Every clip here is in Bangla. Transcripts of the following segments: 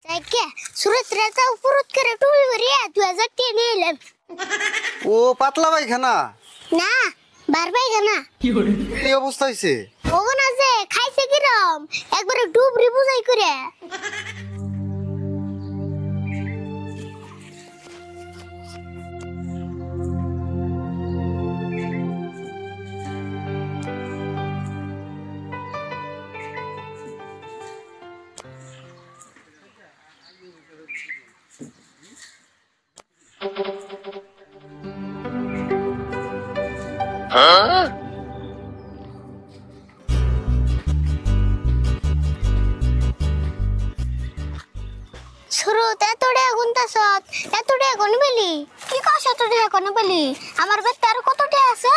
যাইকে সুরত রাতা উপরত করে টুবি ভরিয়া 2000 টাকা নিয়ে এলাম। ও পাতলা পায়খানা না বার পায়খানা। কি অবস্থা হইছে? ওগো না যে খাইছে কিরম একবারে ডুবরি বুঝাই করে। সুরত এতটা গুনতাছত এতটা কোন বেলি কি কস এতটা কোন বেলি আমার বেতে আর কতটা আছে?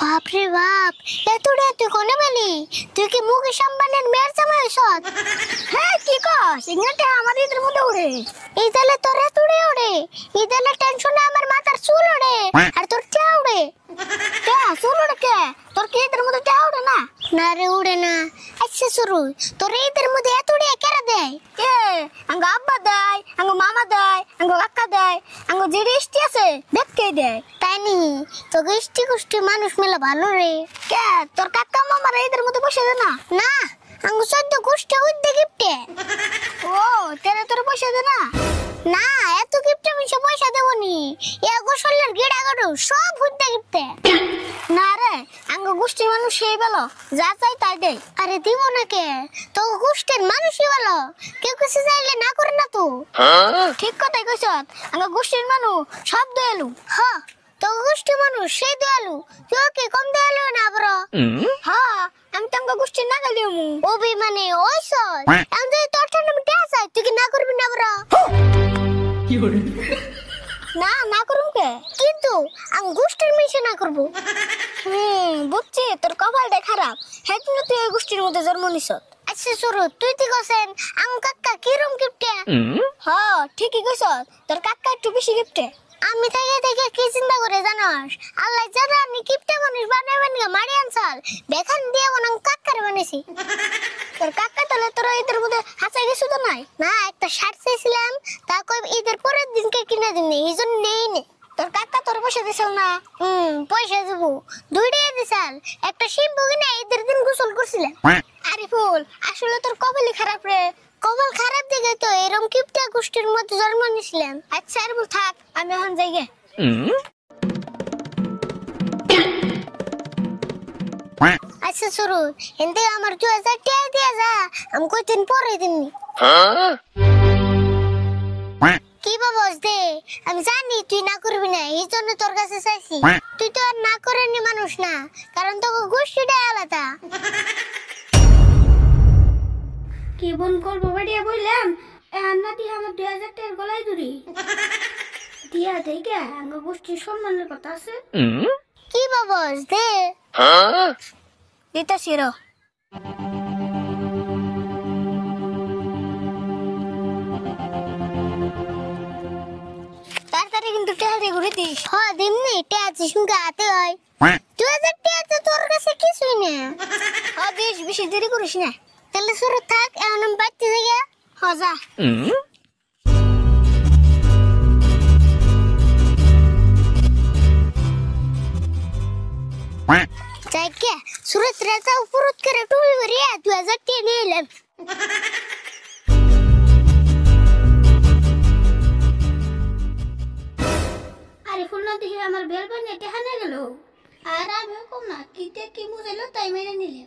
বাপ রে বাপ এতটা তুই কোন বেলি তুই কি মুকেশ আম্বানির মেয়ের জামাই হইছত? হ্যাঁ কি কস ইংরেটা আমার ইদের মধ্যে উড়ে এই তালে তোর এতটা উড়ে এই তালে টেনশনে আমার মাথার চুল উড়ে আর তোর টা উড়ে কে চুল উড়ে কে তোর কি ইদের মধ্যে টা উড়ে না? না রে উড়ে না। আচ্ছা শুরু তোর ইদের মধ্যে এতটা কেরা দেয় কে? আঙ্গ আব্বা দেয় আঙ্গ মামা দেয় আঙ্গ কাকা দেয় আঙ্গ যে ইষ্টি আছে দেখকে দেয় তাই নি তোকে ইষ্টি কুষ্টি মানুষ মেলা ভালো রে। কে তোর কাকা মামারা এদের মধ্যে বসে দে না? না আঙ্গ সদ্য গোষ্ঠী উদ্দে গিফটে। ও তেরে তোর পয়সা দে না? না এত গিফটে মিশে পয়সা দেব নি এ গোসলের গিড়া গড়ু সব উদ্দে গিফটে। না রে আঙ্গ গোষ্ঠীর মানুষ সেই বেলো যা চাই তাই দেয়। আরে দিব না কে তো গোষ্ঠীর মানুষই বলো কেউ কিছু চাইলে না করে না তো। ঠিক কথাই কইছ আঙ্গ গোষ্ঠীর মানুষ সব দয়ালু। হ্যাঁ তো গোষ্ঠীর মানুষ সেই দয়ালু তুই কি কম দয়ালু না বড়? হ্যাঁ আমি তো আঙ্গ গোষ্ঠীর না গেলিও মু অভিমানে ওইছ আমি যদি তোর ঠান্ডা মিটে চাই তুই কি না করবি না বড়? কি করে না না করুম কে কিন্তু আমি গোষ্ঠীর মিশে না করব। বুঝছি তোর কপালটা খারাপ হ্যাঁ তুই এই গোষ্ঠীর মধ্যে জন্ম নিছ। আচ্ছা শুরু তুই ঠিক আছেন আম কাকা কিরম গিফটে? হ্যাঁ ঠিকই কইছ তোর কাকা একটু বেশি গিফটে। আমি থেকে থেকে কি চিন্তা করে জানাস আল্লাহ জানা আমি গিফটে মানুষ বানাবেন না মারি আনসাল দেখান দিয়ে কোন কাকারে বানাইছি। তোর কাকা তাহলে তোর ঈদের মধ্যে হাসা কিছু তো নাই? না একটা শার্ট চাইছিলাম তা কই ঈদের পরের দিনকে কিনে দিনি এই জন্য নেই নে। তোর কাকা তোর পয়সা দিছিল না? পয়সা দিব দুইটাই দিছাল একটা শ্যাম্পু কিনে ঈদের দিন গোসল করছিলাম। আরে ফুল আসলে তোর কপালই খারাপ রে কপাল খারাপ দেখে তো এরকম কিপটা গোষ্ঠীর মধ্যে জন্ম নিছিলাম। আচ্ছা আর বল থাক আমি এখন যাই গে। আচ্ছা শুরু এনতে আমার 2000 টাকা দিয়ে যা আমি কয়দিন পরে দিমনি। কি বাবস দে আমি জানি তুই না করবি না এই জন্য তোর কাছে চাইছি। তুই তো আর না করেনি মানুষ না কারণ তোকে গোষ্ঠীটা আলাদা। কি বন করবো বাড়িয়া বললাম না দিয়ে আমার 2000 টাকার গলায় ধরি দিয়া দেখে আঙ্গ গোষ্ঠীর সম্মানের কথা আছে। কি বাবস দে দিতা শিরো তাড়াতাড়ি কিন্তু টাকা ঘুরে দিস। হ্যাঁ দিমনি টাকা সঙ্গে হাতে হয় 2000 টাকা তো তোর কাছে কিছুই না। হ্যাঁ দিস বেশি দেরি করিস না তাহলে শুরু থাক এখন আমি বাড়তে যাই। হ্যাঁ যা। যাইকে সুরত রাতা উপরত করে টুবি ভরিয়া 2000 টাকা নিয়ে এলাম। আরে ফুল না দেখে আমার বেল বানিয়ে টেহা নিয়ে গেল আর আমি কম না কিতে কি বুঝাইলো তাই মেনে নিলে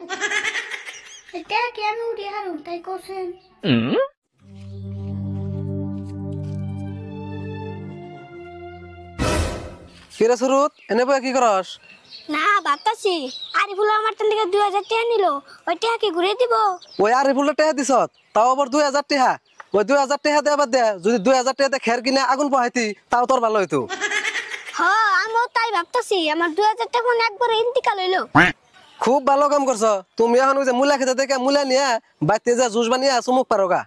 এটা কি আমি উঠে হারুম তাই করছেন। কিরে সুরুত এনে বই কি করস? না ভাবতাছি আরিফুল আমার থেকে 2000 টাকা নিল ওই টাকা কি ঘুরে দিব? ওই আরিফুলের টাকা দিছত তাও আবার 2000 টাকা ওই 2000 টাকা দেবার দে যদি 2000 টাকা দিয়ে খের কিনে আগুন পোহাইতি তাও তোর ভালো হইতো। হ্যাঁ আমিও তাই ভাবতাছি আমার 2000 টাকা একবার ইন্তিকাল হইলো। খুব ভালো কাম করছো তুমি এখন ওই যে মুলা খেতে থেকে মুলা নিয়ে বাইতে যা জুস বানিয়ে চুমুক পারোগা।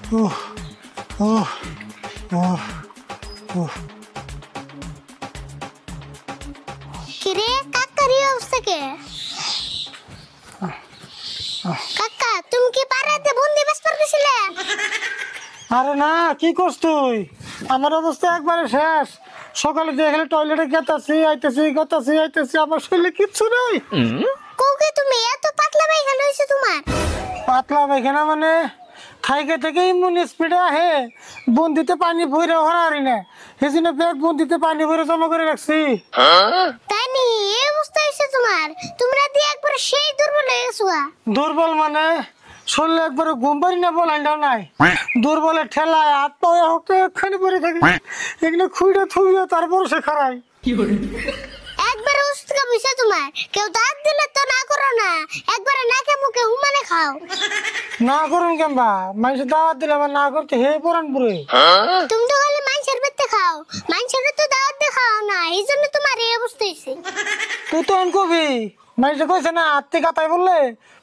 কিরে কাকার এই অবস্থা কে? কাকা তুমি কি পারাতে বন্দি বাস করতেছিলে? আরে না, কি করছ তুই? আমার অবস্থা একবারে শেষ। সকালে দেখলে টয়লেটে গেতাছি আইতেছি আমার শরীরে কিচ্ছু নাই। কোকে তুমি এত পাতলা পায়খানা হইছে তোমার? পাতলা পায়খানা মানে খাইকে থেকে ইমিউন স্পিডে আহে, বন্দিতে পানি ভরে হরারি না, সেজন্য ব্যাগ বন্দিতে পানি ভরে জমা করে রাখছি। তাই নি এই অবস্থা হইছে তোমার? তোমরা দিয়ে একবার সেই দুর্বল হয়ে গেছো। দুর্বল মানে শরীরে একবারে ঘুম পারি না, বলাইটাও নাই। দুর্বলের ঠেলায় হাত পায়ে হকতে একখানি পরে থাকি, এগুলো খুঁড়ে থুইও তারপর সে খারাই। একবার অসুস্থ হইছে তোমার, কেউ দাঁত দিলে তো না করো না, একবারে নাকে মুখে হুমানে খাও। না করুন কেমবা, মানুষের দাওয়াত দিলে আমার না করতে হে পরান পুরে। তুমি তো খালি মানুষের বেতে খাও, মানুষের তো দাওয়াত দিয়ে খাও না, এই জন্য তোমার এই অবস্থা হইছে। তুই তো কবি মানুষে কইছে না আত্মি কাতাই বললে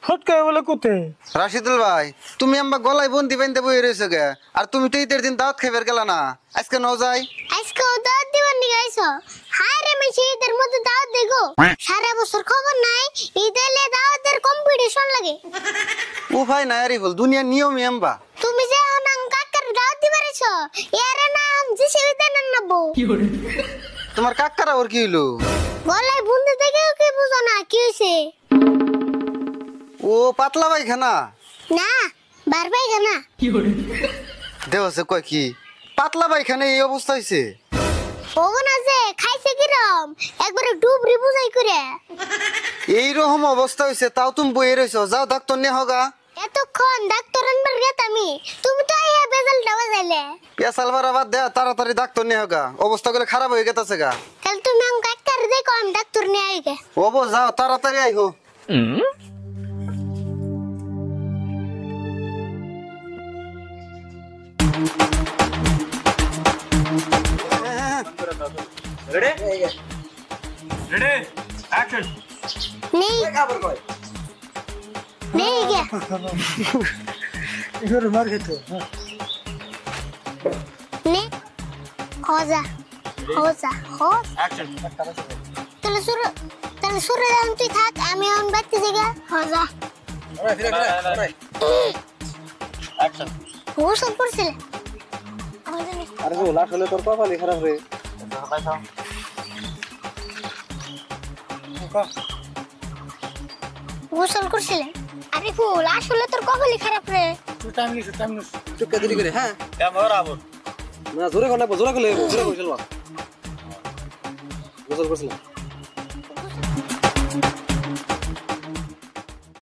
ফটকে বলে কুতে। রাশিদুল ভাই, তুমি আমার গলায় বন্দি বান্ধে বই রয়েছো গে, আর তুমি তো ঈদের দিন দাওয়াত খাইবার গেলা না, আজকে ন যাই? আজকে দাওয়াত দিবার নিয়ে আইছো? হায় রে মেশি ঈদের মধ্যে দাওয়াত দেগো, সারা বছর খবর নাই, ঈদ এলে দাওয়াতের কম্পিটিশন লাগে। উপায় নাই আরিফুল, দুনিয়ার নিয়মই এম্বা। তুমি যে নাম কাকার দাওয়াত দিবার আইছো, এর নাম জিসিবি দেন নাবো। তোমার কাকারা ওর কি হইলো? গলায় বুন্দি থেকে কি বুঝো না কি হইছে? ও পাতলা পায়খানা না বারবাই খানা। দেওয়াছে কয় কি পাতলা পায়খানা এই অবস্থা হইছে? ওগো না যে খাইছে কিরম, একবারে ডুবরি বুঝাই করে। এইরকম অবস্থা হইছে তাও তুমি বইয়ে রয়েছো, যাও ডাক্তার নিয়ে হোগা। এতক্ষণ ডাক্তার আনবার গেতামি, তুমি তো আইয়া বেজালটা বাজাইলে। পেশাল বাড়া বাদ দে, তাড়াতাড়ি ডাক্তার নিয়ে হোগা, অবস্থা গুলো খারাপ হয়ে গেছে গা। তাহলে তুমি আম ডাক্তার দেখো, আমি ডাক্তার নিয়ে আইগে। ওবো যাও তাড়াতাড়ি আইহো। নেই নেই গে মার খেতে নে হজা হজা হজ। তাহলে শুরু দাম তুই থাক, আমি এখন বাড়তে জায়গা হজা। গোসল করছিলে? আরে বল, আসলে তোর কপালই খারাপ রে। গোসল করছিলে? আরে ফুল আসলে তোর কপালই খারাপ রে। চুপকে দেরি করে, হ্যাঁ না জোরে কোন জোরে করলে জোরে কইছিল গোসল করছিলাম।